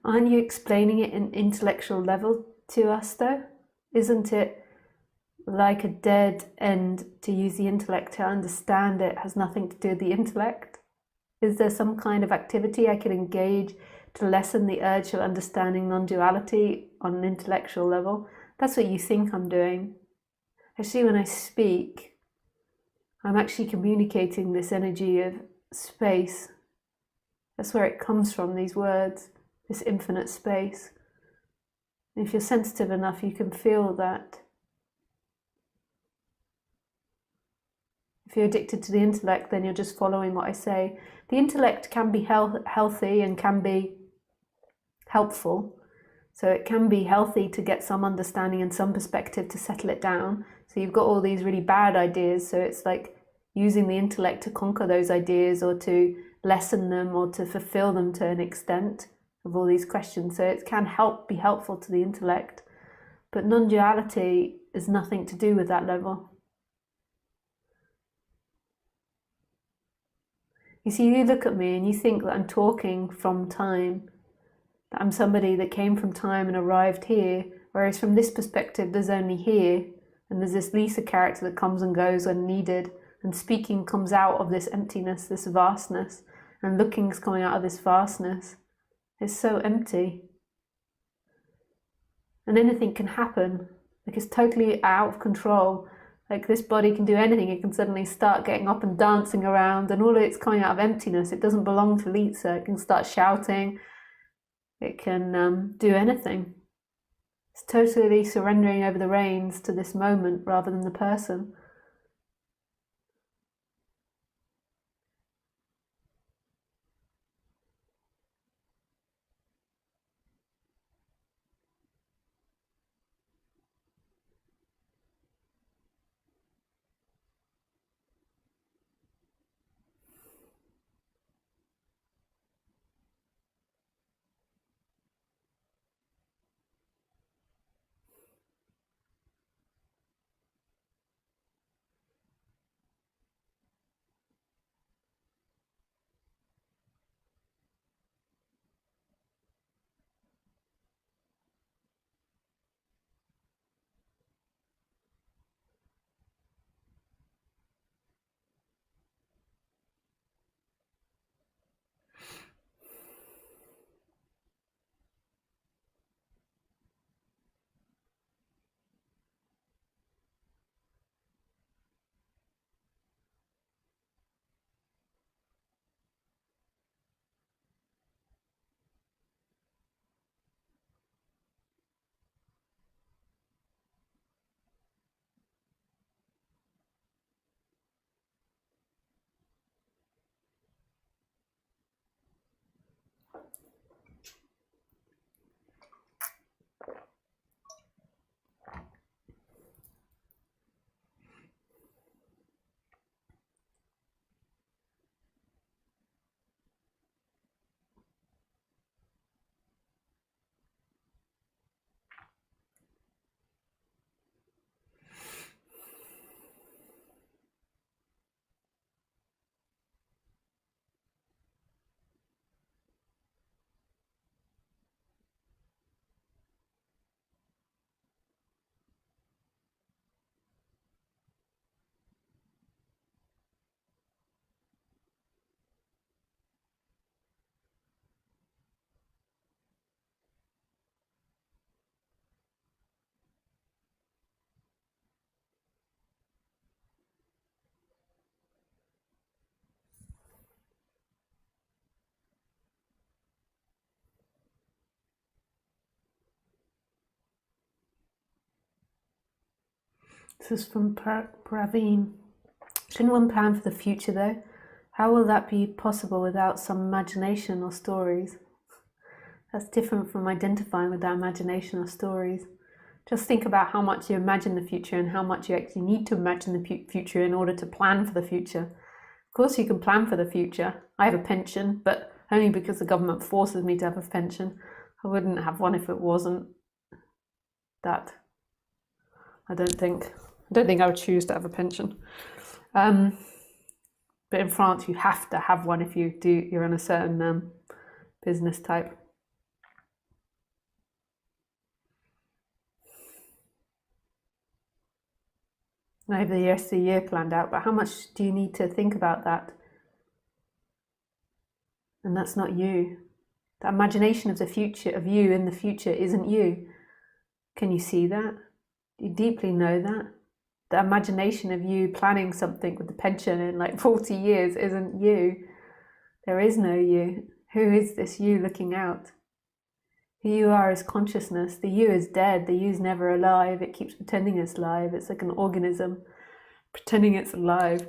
Aren't you explaining it in intellectual level to us though? Isn't it like a dead end to use the intellect to understand it has nothing to do with the intellect? Is there some kind of activity I can engage to lessen the urge of understanding non-duality on an intellectual level? That's what you think I'm doing. Actually, when I speak, I'm actually communicating this energy of space. That's where it comes from, these words, this infinite space. And if you're sensitive enough, you can feel that. If you're addicted to the intellect, then you're just following what I say. The intellect can be healthy and can be helpful. So it can be healthy to get some understanding and some perspective to settle it down. So you've got all these really bad ideas, so it's like using the intellect to conquer those ideas or to lessen them or to fulfill them to an extent of all these questions. So it can be helpful to the intellect, but non-duality is nothing to do with that level. You see, you look at me and you think that I'm talking from time, that I'm somebody that came from time and arrived here, whereas from this perspective there's only here, and there's this Lisa character that comes and goes when needed, and speaking comes out of this emptiness, this vastness, and looking's coming out of this vastness. It's so empty. And anything can happen, like it's totally out of control. Like this body can do anything, it can suddenly start getting up and dancing around, and all of it's coming out of emptiness. It doesn't belong to Lisa. It can start shouting, it can do anything. It's totally surrendering over the reins to this moment rather than the person. This is from Praveen. Shouldn't one plan for the future though? How will that be possible without some imagination or stories? That's different from identifying with that imagination or stories. Just think about how much you imagine the future and how much you actually need to imagine the future in order to plan for the future. Of course you can plan for the future. I have a pension, but only because the government forces me to have a pension. I wouldn't have one if it wasn't that. I don't think I would choose to have a pension. But in France, you have to have one if you're in a certain business type. I have the rest of the year planned out, but how much do you need to think about that? And that's not you. The imagination of the future, of you in the future, isn't you. Can you see that? Do you deeply know that? The imagination of you planning something with the pension in like 40 years isn't you. There is no you. Who is this you looking out? Who you are is consciousness. The you is dead. The you is never alive. It keeps pretending it's alive. It's like an organism pretending it's alive.